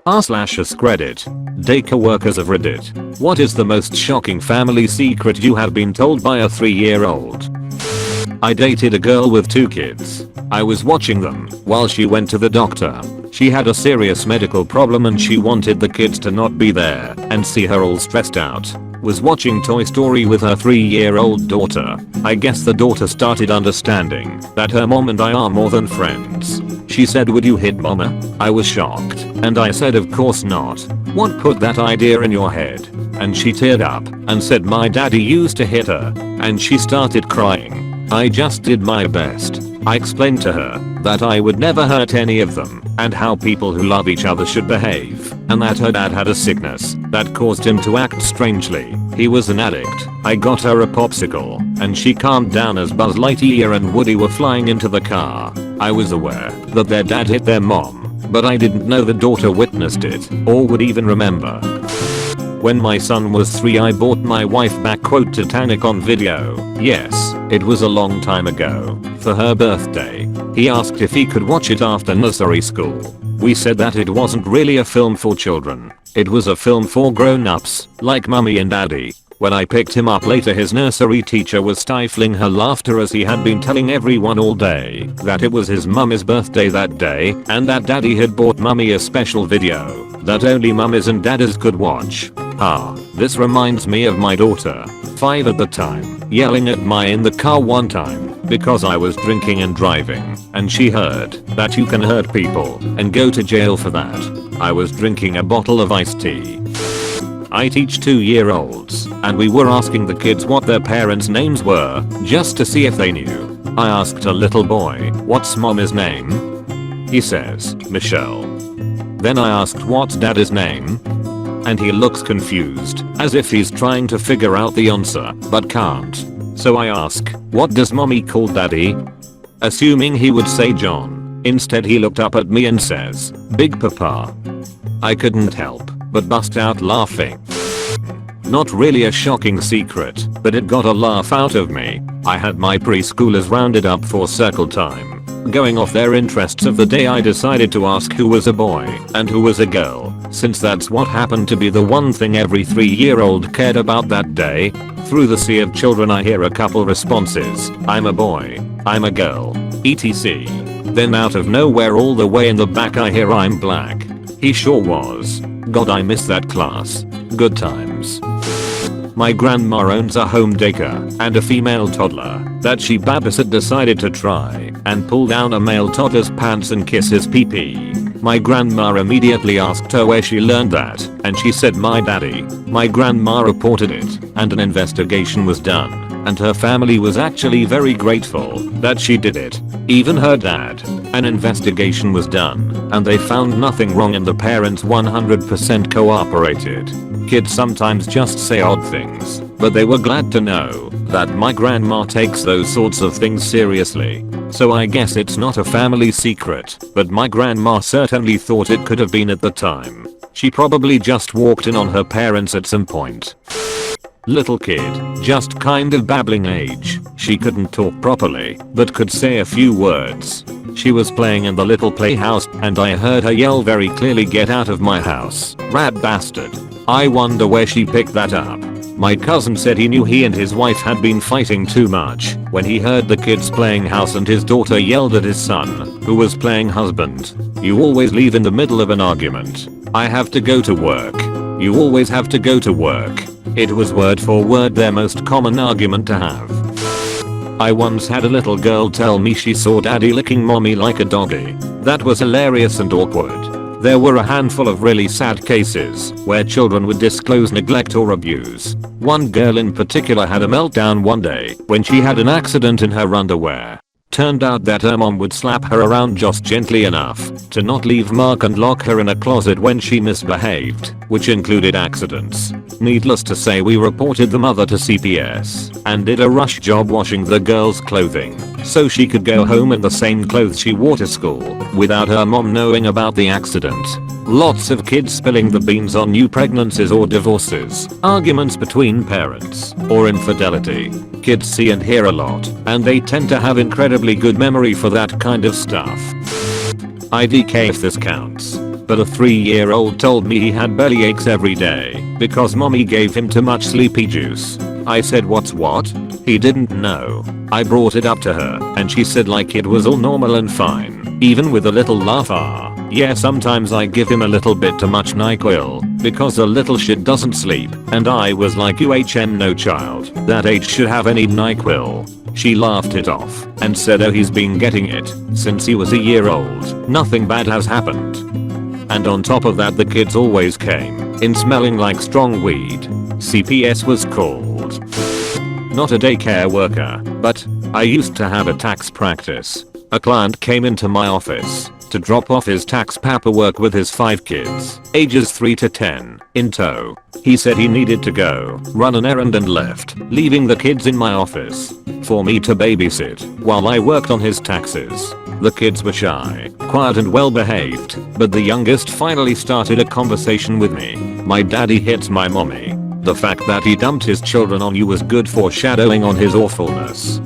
r/AskReddit. Daycare workers of Reddit. What is the most shocking family secret you have been told by a 3-year-old? I dated a girl with 2 kids. I was watching them while she went to the doctor. She had a serious medical problem and she wanted the kids to not be there and see her all stressed out. Was watching Toy Story with her 3-year-old daughter. I guess the daughter started understanding that her mom and I are more than friends. She said, "Would you hit mama?" I was shocked and I said, "Of course not. What put that idea in your head?" And she teared up and said, "My daddy used to hit her," and she started crying. I just did my best. I explained to her that I would never hurt any of them and how people who love each other should behave, and that her dad had a sickness that caused him to act strangely. He was an addict. I got her a popsicle and she calmed down as Buzz Lightyear and Woody were flying into the car. I was aware that their dad hit their mom, but I didn't know the daughter witnessed it or would even remember. When my son was 3, I bought my wife back Titanic on video. Yes, it was a long time ago. For her birthday, he asked if he could watch it after nursery school. We said that it wasn't really a film for children. It was a film for grown-ups, like mummy and daddy. When I picked him up later, his nursery teacher was stifling her laughter as he had been telling everyone all day that it was his mummy's birthday that day and that daddy had bought mummy a special video that only mummies and daddies could watch. This reminds me of my daughter, 5 at the time, yelling at me in the car one time because I was drinking and driving, and she heard that you can hurt people and go to jail for that. I was drinking a bottle of iced tea. I teach 2-year-olds, and we were asking the kids what their parents' names were, just to see if they knew. I asked a little boy, "What's mommy's name?" He says, "Michelle." Then I asked, "What's daddy's name?" And he looks confused, as if he's trying to figure out the answer, but can't. So I ask, "What does mommy call daddy?" Assuming he would say John. Instead he looked up at me and says, "Big Papa." I couldn't help but bust out laughing. Not really a shocking secret, but it got a laugh out of me. I had my preschoolers rounded up for circle time. Going off their interests of the day, I decided to ask who was a boy and who was a girl, since that's what happened to be the one thing every 3-year-old cared about that day. Through the sea of children I hear a couple responses: "I'm a boy," "I'm a girl," etc. Then out of nowhere all the way in the back I hear, "I'm black." He sure was. God, I miss that class. Good times. My grandma owns a home daycare, and a female toddler that she babysat decided to try and pull down a male toddler's pants and kiss his pee-pee. My grandma immediately asked her where she learned that, and she said, "My daddy." My grandma reported it, and an investigation was done, and her family was actually very grateful that she did it. Even her dad. An investigation was done, and they found nothing wrong and the parents 100% cooperated. Kids sometimes just say odd things, but they were glad to know that my grandma takes those sorts of things seriously. So I guess it's not a family secret, but my grandma certainly thought it could have been at the time. She probably just walked in on her parents at some point. Little kid, just kind of babbling age. She couldn't talk properly, but could say a few words. She was playing in the little playhouse and I heard her yell very clearly, "Get out of my house, rat bastard." I wonder where she picked that up. My cousin said he knew he and his wife had been fighting too much when he heard the kids playing house and his daughter yelled at his son, who was playing husband, "You always leave in the middle of an argument. I have to go to work. You always have to go to work." It was word for word their most common argument to have. I once had a little girl tell me she saw daddy licking mommy like a doggy. That was hilarious and awkward. There were a handful of really sad cases where children would disclose neglect or abuse. One girl in particular had a meltdown one day when she had an accident in her underwear. Turned out that her mom would slap her around just gently enough to not leave mark and lock her in a closet when she misbehaved, which included accidents. Needless to say, we reported the mother to CPS and did a rush job washing the girl's clothing so she could go home in the same clothes she wore to school without her mom knowing about the accident. Lots of kids spilling the beans on new pregnancies or divorces, arguments between parents, or infidelity. Kids see and hear a lot, and they tend to have incredibly good memory for that kind of stuff. IDK if this counts. but a 3-year-old told me he had belly aches every day because mommy gave him too much sleepy juice. I said what's what? He didn't know. I brought it up to her and she said like it was all normal and fine, even with a little laugh. Yeah, sometimes I give him a little bit too much NyQuil because the little shit doesn't sleep, and I was like no child that age should have any NyQuil. She laughed it off and said oh he's been getting it since he was a year old. Nothing bad has happened. And on top of that the kids always came in smelling like strong weed. CPS was called. Not a daycare worker, but I used to have a tax practice. A client came into my office to drop off his tax paperwork with his 5 kids, ages 3 to 10, in tow. He said he needed to go run an errand and left, leaving the kids in my office for me to babysit while I worked on his taxes. The kids were shy, quiet and well behaved, but the youngest finally started a conversation with me. My daddy hits my mommy. The fact that he dumped his children on you was good foreshadowing on his awfulness.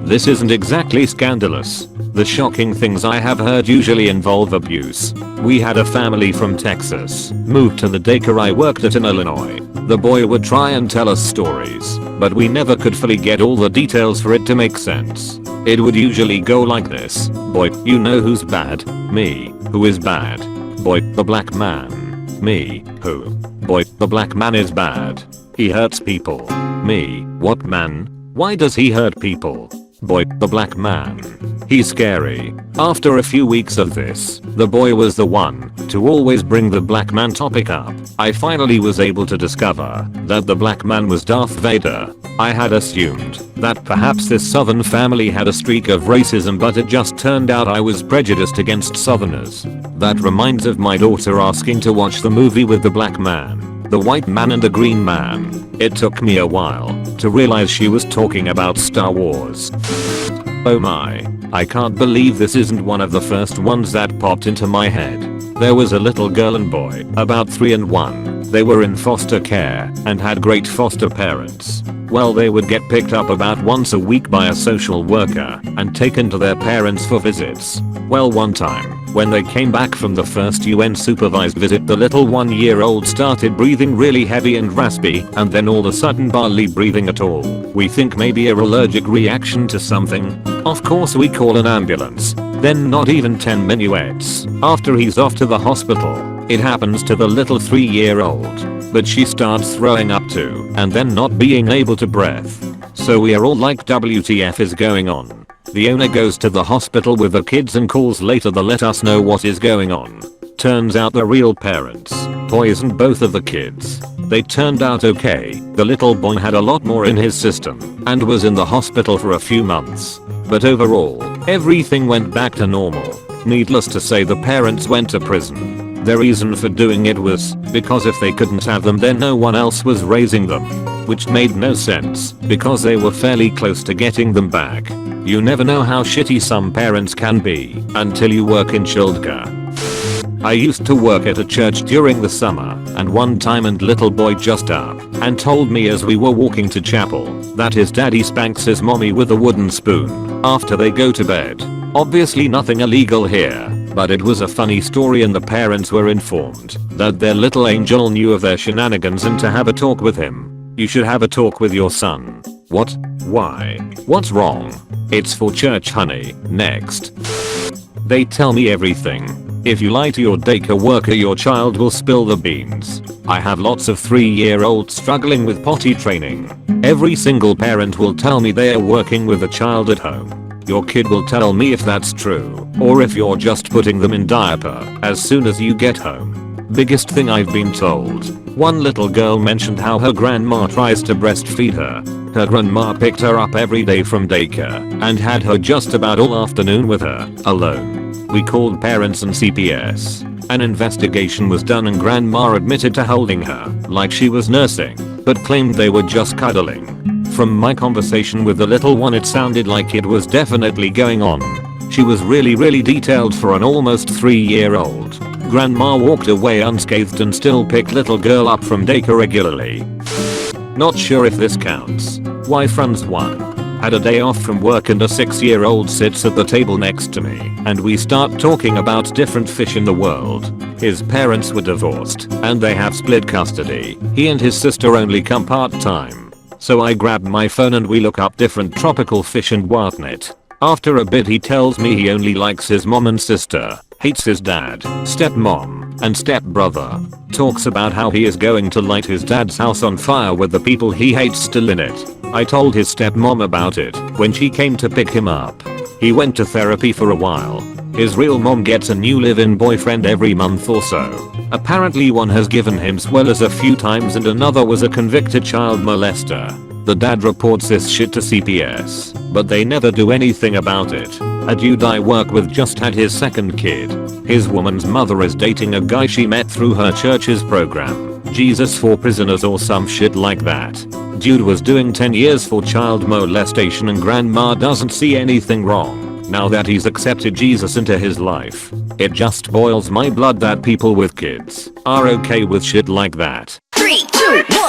This isn't exactly scandalous. The shocking things I have heard usually involve abuse. We had a family from Texas moved to the daycare I worked at in Illinois. The boy would try and tell us stories, but we never could fully get all the details for it to make sense. It would usually go like this. Boy, you know who's bad? Me. Who is bad? Boy, the black man. Me. Who? Boy, the black man is bad. He hurts people. Me. What man? Why does he hurt people? Boy, the black man. He's scary. After a few weeks of this, the boy was the one to always bring the black man topic up. I finally was able to discover that the black man was Darth Vader. I had assumed that perhaps this southern family had a streak of racism, but it just turned out I was prejudiced against southerners. That reminds of my daughter asking to watch the movie with the black man, the white man and the green man. It took me a while to realize she was talking about Star Wars. Oh my, I can't believe this isn't one of the first ones that popped into my head. There was a little girl and boy, about 3 and 1. They were in foster care and had great foster parents. Well, they would get picked up about once a week by a social worker and taken to their parents for visits. Well, one time, when they came back from the first UN supervised visit, the little 1-year-old started breathing really heavy and raspy, and then all of a sudden barely breathing at all. We think maybe an allergic reaction to something. Of course we call an ambulance. Then not even 10 minuets after he's off to the hospital, it happens to the little 3-year-old. But she starts throwing up too, and then not being able to breathe. So we are all like WTF is going on? The owner goes to the hospital with the kids and calls later to let us know what is going on. Turns out the real parents poisoned both of the kids. They turned out okay. The little boy had a lot more in his system and was in the hospital for a few months. But overall, everything went back to normal. Needless to say, the parents went to prison. Their reason for doing it was because if they couldn't have them, then no one else was raising them. Which made no sense because they were fairly close to getting them back. You never know how shitty some parents can be until you work in childcare. I used to work at a church during the summer, and one time and little boy just up and told me as we were walking to chapel that his daddy spanks his mommy with a wooden spoon after they go to bed. Obviously nothing illegal here, but it was a funny story, and the parents were informed that their little angel knew of their shenanigans and to have a talk with him. You should have a talk with your son. What? Why? What's wrong? It's for church, honey. Next. They tell me everything. If you lie to your daycare worker, your child will spill the beans. I have lots of 3-year-olds struggling with potty training. Every single parent will tell me they are working with a child at home. Your kid will tell me if that's true, or if you're just putting them in diaper as soon as you get home. Biggest thing I've been told. One little girl mentioned how her grandma tries to breastfeed her. Her grandma picked her up every day from daycare and had her just about all afternoon with her, alone. We called parents and CPS. An investigation was done and grandma admitted to holding her like she was nursing, but claimed they were just cuddling. From my conversation with the little one, it sounded like it was definitely going on. She was really detailed for an almost 3-year-old. Grandma walked away unscathed and still picked little girl up from daycare regularly. Not sure if this counts. Why, friends 1. Had a day off from work and a 6-year-old sits at the table next to me and we start talking about different fish in the world. His parents were divorced and they have split custody. He and his sister only come part-time. So I grab my phone and we look up different tropical fish and whatnot. After a bit he tells me he only likes his mom and sister, hates his dad, stepmom, and stepbrother. Talks about how he is going to light his dad's house on fire with the people he hates still in it. I told his stepmom about it when she came to pick him up. He went to therapy for a while. His real mom gets a new live-in boyfriend every month or so. Apparently one has given him swellers a few times and another was a convicted child molester. The dad reports this shit to CPS, but they never do anything about it. A dude I work with just had his second kid. His woman's mother is dating a guy she met through her church's program, Jesus for Prisoners or some shit like that. Dude was doing 10 years for child molestation and grandma doesn't see anything wrong. Now that he's accepted Jesus into his life, it just boils my blood that people with kids are okay with shit like that. 3, 2, 1.